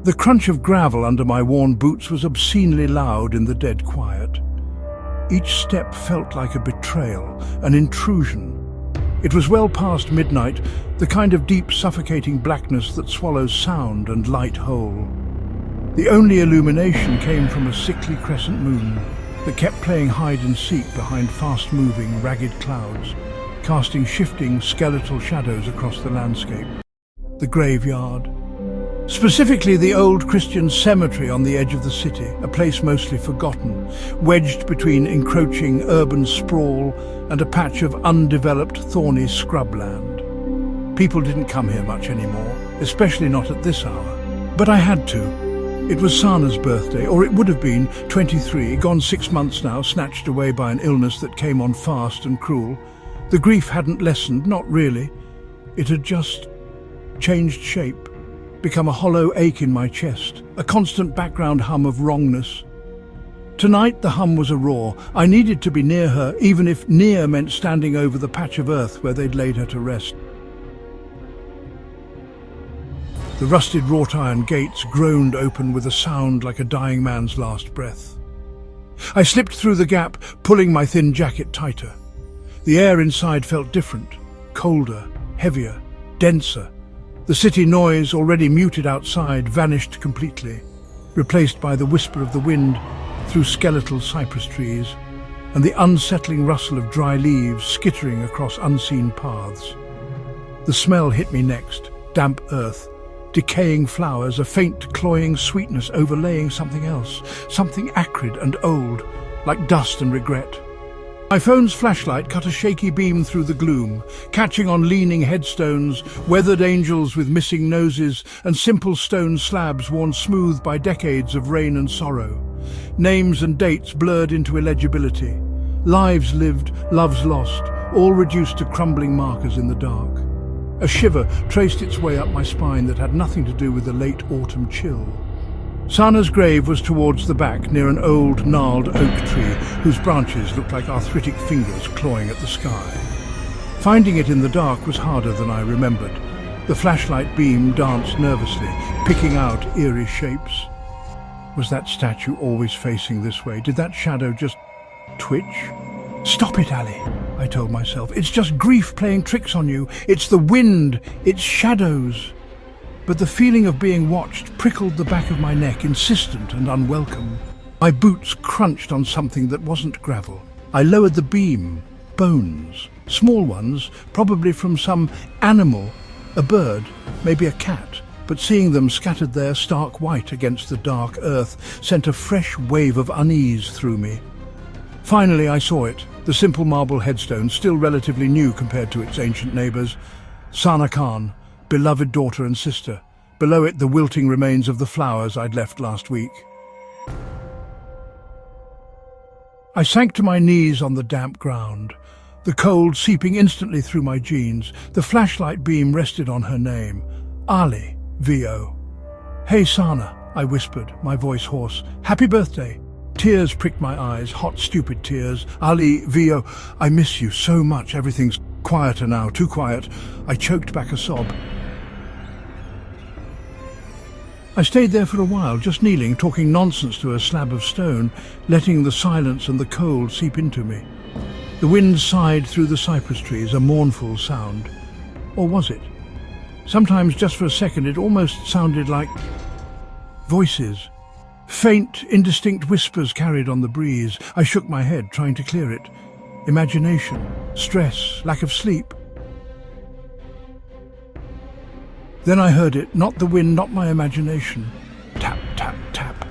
The crunch of gravel under my worn boots was obscenely loud in the dead quiet. Each step felt like a betrayal, an intrusion. It was well past midnight, the kind of deep, suffocating blackness that swallows sound and light whole. The only illumination came from a sickly crescent moon that kept playing hide-and-seek behind fast-moving, ragged clouds, casting shifting, skeletal shadows across the landscape. The graveyard. Specifically the old Christian cemetery on the edge of the city, a place mostly forgotten, wedged between encroaching urban sprawl and a patch of undeveloped, thorny scrubland. People didn't come here much anymore, especially not at this hour. But I had to. It was Sana's birthday, or it would have been, 23, gone 6 months now, snatched away by an illness that came on fast and cruel. The grief hadn't lessened, not really. It had just changed shape, become a hollow ache in my chest, a constant background hum of wrongness. Tonight the hum was a roar. I needed to be near her, even if near meant standing over the patch of earth where they'd laid her to rest. The rusted wrought iron gates groaned open with a sound like a dying man's last breath. I slipped through the gap, pulling my thin jacket tighter. The air inside felt different, colder, heavier, denser. The city noise, already muted outside, vanished completely, replaced by the whisper of the wind through skeletal cypress trees and the unsettling rustle of dry leaves skittering across unseen paths. The smell hit me next, damp earth, decaying flowers, a faint, cloying sweetness overlaying something else, something acrid and old, like dust and regret. My phone's flashlight cut a shaky beam through the gloom, catching on leaning headstones, weathered angels with missing noses, and simple stone slabs worn smooth by decades of rain and sorrow. Names and dates blurred into illegibility. Lives lived, loves lost, all reduced to crumbling markers in the dark. A shiver traced its way up my spine that had nothing to do with the late autumn chill. Sana's grave was towards the back, near an old, gnarled oak tree whose branches looked like arthritic fingers clawing at the sky. Finding it in the dark was harder than I remembered. The flashlight beam danced nervously, picking out eerie shapes. Was that statue always facing this way? Did that shadow just twitch? "Stop it, Ali," I told myself. "It's just grief playing tricks on you. It's the wind. It's shadows." But the feeling of being watched prickled the back of my neck, insistent and unwelcome. My boots crunched on something that wasn't gravel. I lowered the beam. Bones. Small ones, probably from some animal, a bird, maybe a cat. But seeing them scattered there stark white against the dark earth sent a fresh wave of unease through me. Finally I saw it, the simple marble headstone, still relatively new compared to its ancient neighbours. Sana Khan, beloved daughter and sister. Below it the wilting remains of the flowers I'd left last week. I sank to my knees on the damp ground, the cold seeping instantly through my jeans. The flashlight beam rested on her name, Ali, V.O. "Hey Sana," I whispered, my voice hoarse. "Happy birthday." Tears pricked my eyes, hot, stupid tears. "Ali, V.O., I miss you so much. Everything's quieter now, too quiet." I choked back a sob. I stayed there for a while, just kneeling, talking nonsense to a slab of stone, letting the silence and the cold seep into me. The wind sighed through the cypress trees, a mournful sound. Or was it? Sometimes, just for a second, it almost sounded like voices. Faint, indistinct whispers carried on the breeze. I shook my head, trying to clear it. Imagination, stress, lack of sleep. Then I heard it, not the wind, not my imagination. Tap, tap, tap.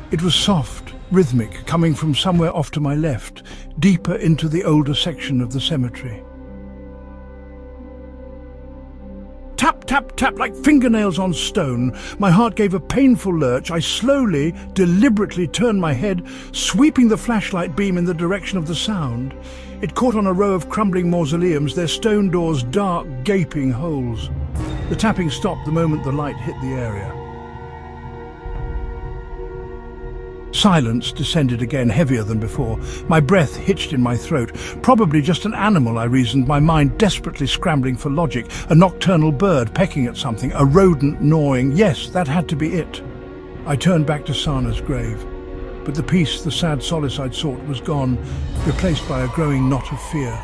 It was soft, rhythmic, coming from somewhere off to my left, deeper into the older section of the cemetery. Tap, tap, tap, like fingernails on stone. My heart gave a painful lurch. I slowly, deliberately turned my head, sweeping the flashlight beam in the direction of the sound. It caught on a row of crumbling mausoleums, their stone doors dark, gaping holes. The tapping stopped the moment the light hit the area. Silence descended again, heavier than before. My breath hitched in my throat. Probably just an animal, I reasoned, my mind desperately scrambling for logic. A nocturnal bird pecking at something, a rodent gnawing. Yes, that had to be it. I turned back to Sana's grave, but the peace, the sad solace I'd sought was gone, replaced by a growing knot of fear.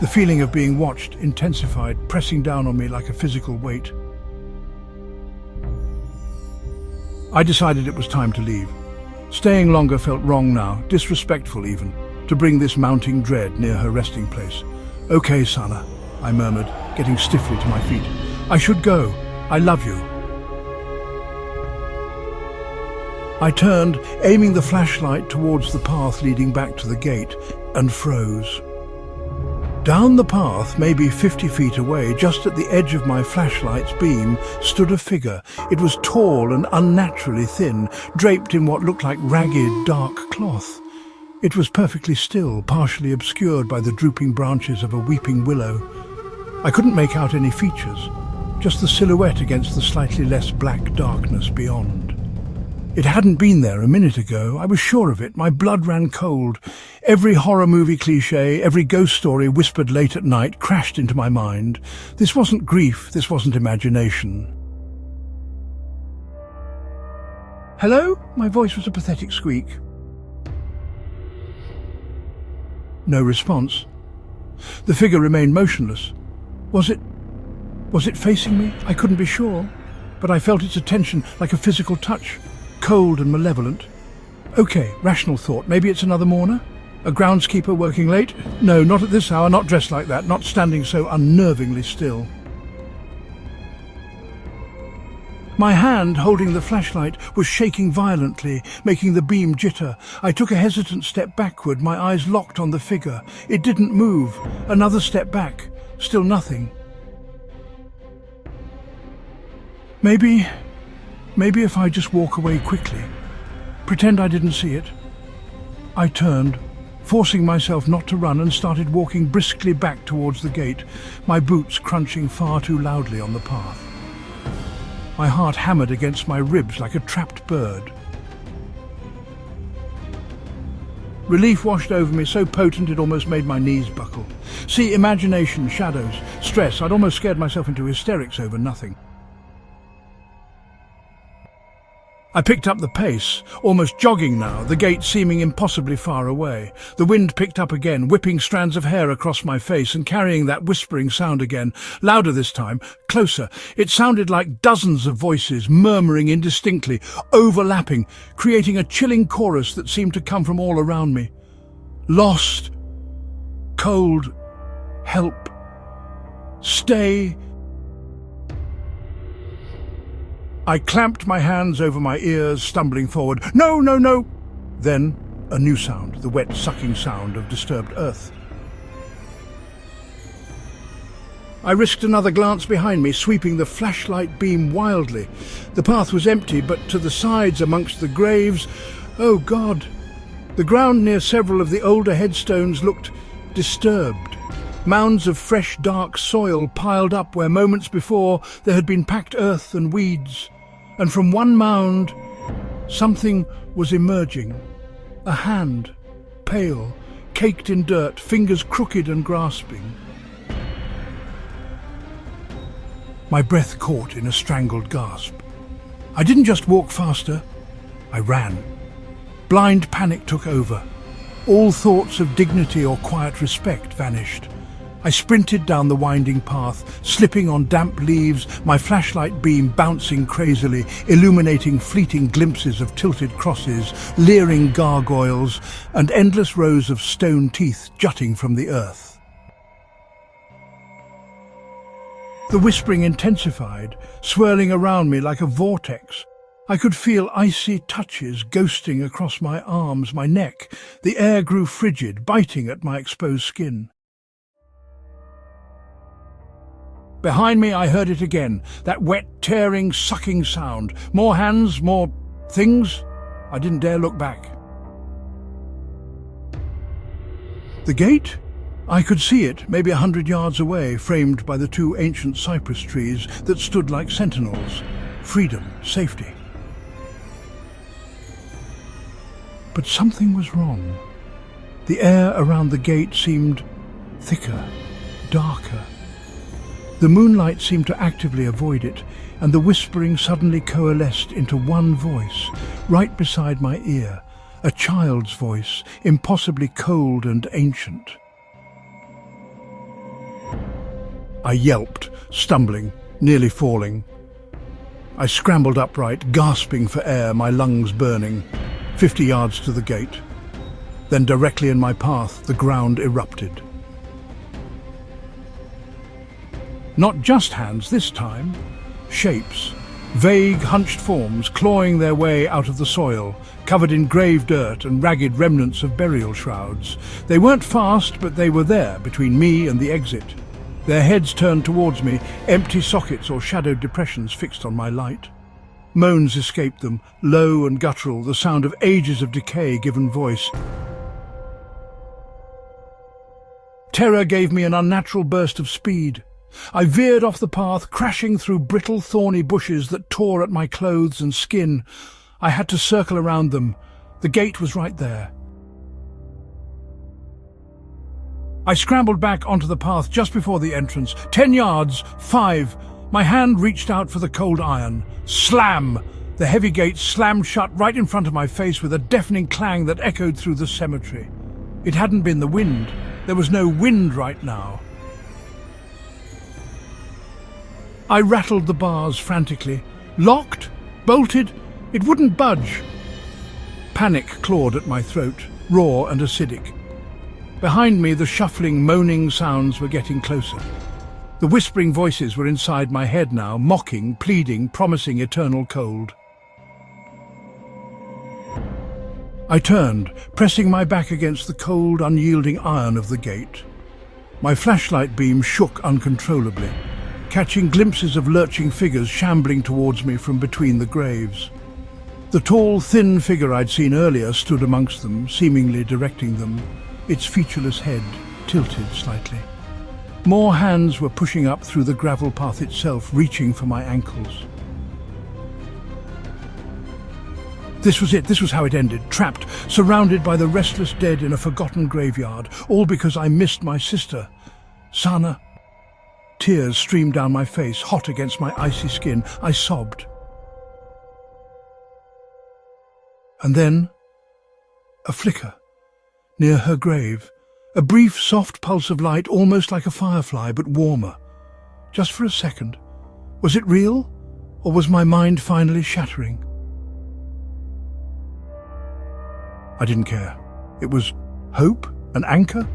The feeling of being watched intensified, pressing down on me like a physical weight. I decided it was time to leave. Staying longer felt wrong now, disrespectful even, to bring this mounting dread near her resting place. "Okay, Sana," I murmured, getting stiffly to my feet. "I should go. I love you." I turned, aiming the flashlight towards the path leading back to the gate, and froze. Down the path, maybe 50 feet away, just at the edge of my flashlight's beam, stood a figure. It was tall and unnaturally thin, draped in what looked like ragged, dark cloth. It was perfectly still, partially obscured by the drooping branches of a weeping willow. I couldn't make out any features, just the silhouette against the slightly less black darkness beyond. It hadn't been there a minute ago. I was sure of it. My blood ran cold. Every horror movie cliché, every ghost story whispered late at night crashed into my mind. This wasn't grief, this wasn't imagination. "Hello?" My voice was a pathetic squeak. No response. The figure remained motionless. Was it facing me? I couldn't be sure, but I felt its attention like a physical touch. Cold and malevolent. Okay, rational thought. Maybe it's another mourner? A groundskeeper working late? No, not at this hour, not dressed like that, not standing so unnervingly still. My hand, holding the flashlight, was shaking violently, making the beam jitter. I took a hesitant step backward, my eyes locked on the figure. It didn't move. Another step back. Still nothing. Maybe if I just walk away quickly, pretend I didn't see it. I turned, forcing myself not to run, and started walking briskly back towards the gate, my boots crunching far too loudly on the path. My heart hammered against my ribs like a trapped bird. Relief washed over me, so potent it almost made my knees buckle. See, imagination, shadows, stress. I'd almost scared myself into hysterics over nothing. I picked up the pace, almost jogging now, the gate seeming impossibly far away. The wind picked up again, whipping strands of hair across my face and carrying that whispering sound again, louder this time, closer. It sounded like dozens of voices, murmuring indistinctly, overlapping, creating a chilling chorus that seemed to come from all around me. Lost, cold, help, stay. I clamped my hands over my ears, stumbling forward. No, no, no! Then a new sound, the wet, sucking sound of disturbed earth. I risked another glance behind me, sweeping the flashlight beam wildly. The path was empty, but to the sides, amongst the graves, oh God! The ground near several of the older headstones looked disturbed. Mounds of fresh, dark soil piled up where moments before there had been packed earth and weeds. And from one mound, something was emerging. A hand, pale, caked in dirt, fingers crooked and grasping. My breath caught in a strangled gasp. I didn't just walk faster, I ran. Blind panic took over. All thoughts of dignity or quiet respect vanished. I sprinted down the winding path, slipping on damp leaves, my flashlight beam bouncing crazily, illuminating fleeting glimpses of tilted crosses, leering gargoyles, and endless rows of stone teeth jutting from the earth. The whispering intensified, swirling around me like a vortex. I could feel icy touches ghosting across my arms, my neck. The air grew frigid, biting at my exposed skin. Behind me I heard it again, that wet, tearing, sucking sound. More hands, more things. I didn't dare look back. The gate? I could see it, maybe 100 yards away, framed by the two ancient cypress trees that stood like sentinels. Freedom, safety. But something was wrong. The air around the gate seemed thicker, darker. The moonlight seemed to actively avoid it, and the whispering suddenly coalesced into one voice, right beside my ear, a child's voice, impossibly cold and ancient. I yelped, stumbling, nearly falling. I scrambled upright, gasping for air, my lungs burning, 50 yards to the gate. Then directly in my path, the ground erupted. Not just hands this time, shapes, vague hunched forms clawing their way out of the soil, covered in grave dirt and ragged remnants of burial shrouds. They weren't fast, but they were there, between me and the exit. Their heads turned towards me, empty sockets or shadowed depressions fixed on my light. Moans escaped them, low and guttural, the sound of ages of decay given voice. Terror gave me an unnatural burst of speed. I veered off the path, crashing through brittle, thorny bushes that tore at my clothes and skin. I had to circle around them. The gate was right there. I scrambled back onto the path just before the entrance. 10 yards, 5. My hand reached out for the cold iron. Slam! The heavy gate slammed shut right in front of my face with a deafening clang that echoed through the cemetery. It hadn't been the wind. There was no wind right now. I rattled the bars frantically. Locked? Bolted? It wouldn't budge. Panic clawed at my throat, raw and acidic. Behind me, the shuffling, moaning sounds were getting closer. The whispering voices were inside my head now, mocking, pleading, promising eternal cold. I turned, pressing my back against the cold, unyielding iron of the gate. My flashlight beam shook uncontrollably, catching glimpses of lurching figures shambling towards me from between the graves. The tall, thin figure I'd seen earlier stood amongst them, seemingly directing them, its featureless head tilted slightly. More hands were pushing up through the gravel path itself, reaching for my ankles. This was it. This was how it ended. Trapped, surrounded by the restless dead in a forgotten graveyard, all because I missed my sister, Sana. Tears streamed down my face, hot against my icy skin. I sobbed. And then, a flicker. Near her grave, a brief, soft pulse of light, almost like a firefly, but warmer. Just for a second. Was it real, or was my mind finally shattering? I didn't care. It was hope, an anchor.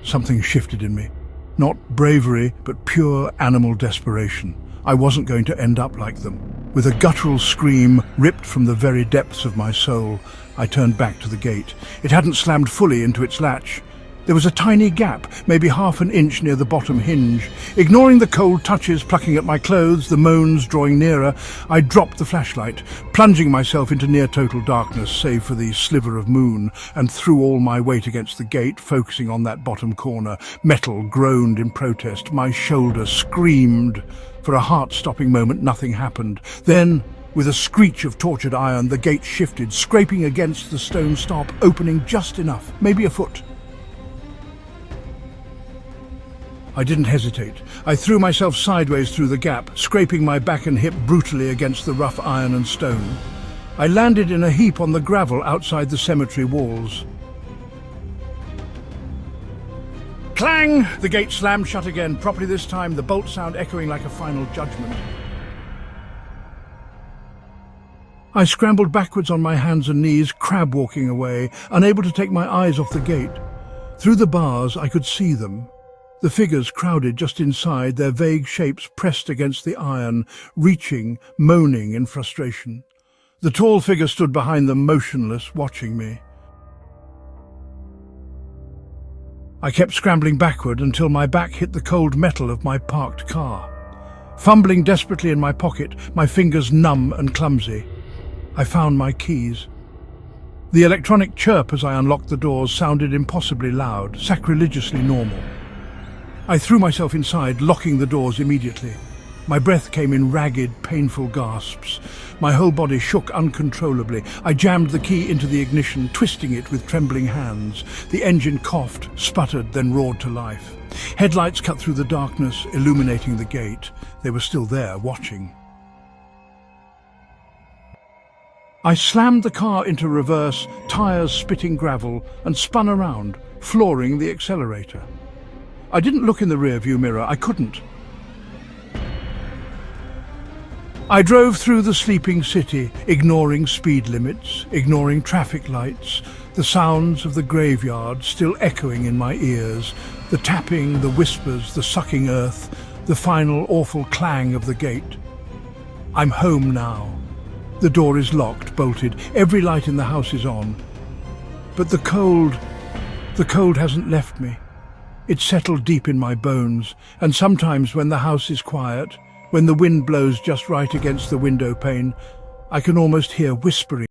Something shifted in me. Not bravery, but pure animal desperation. I wasn't going to end up like them. With a guttural scream ripped from the very depths of my soul, I turned back to the gate. It hadn't slammed fully into its latch. There was a tiny gap, maybe half an inch near the bottom hinge. Ignoring the cold touches plucking at my clothes, the moans drawing nearer, I dropped the flashlight, plunging myself into near-total darkness, save for the sliver of moon, and threw all my weight against the gate, focusing on that bottom corner. Metal groaned in protest. My shoulder screamed. For a heart-stopping moment, nothing happened. Then, with a screech of tortured iron, the gate shifted, scraping against the stone stop, opening just enough, maybe a foot. I didn't hesitate. I threw myself sideways through the gap, scraping my back and hip brutally against the rough iron and stone. I landed in a heap on the gravel outside the cemetery walls. Clang! The gate slammed shut again, properly this time, the bolt sound echoing like a final judgment. I scrambled backwards on my hands and knees, crab-walking away, unable to take my eyes off the gate. Through the bars, I could see them. The figures crowded just inside, their vague shapes pressed against the iron, reaching, moaning in frustration. The tall figure stood behind them, motionless, watching me. I kept scrambling backward until my back hit the cold metal of my parked car. Fumbling desperately in my pocket, my fingers numb and clumsy, I found my keys. The electronic chirp as I unlocked the doors sounded impossibly loud, sacrilegiously normal. I threw myself inside, locking the doors immediately. My breath came in ragged, painful gasps. My whole body shook uncontrollably. I jammed the key into the ignition, twisting it with trembling hands. The engine coughed, sputtered, then roared to life. Headlights cut through the darkness, illuminating the gate. They were still there, watching. I slammed the car into reverse, tires spitting gravel, and spun around, flooring the accelerator. I didn't look in the rearview mirror. I couldn't. I drove through the sleeping city, ignoring speed limits, ignoring traffic lights, the sounds of the graveyard still echoing in my ears, the tapping, the whispers, the sucking earth, the final awful clang of the gate. I'm home now. The door is locked, bolted, every light in the house is on. But the cold hasn't left me. It's settled deep in my bones, and sometimes when the house is quiet, when the wind blows just right against the window pane, I can almost hear whispering.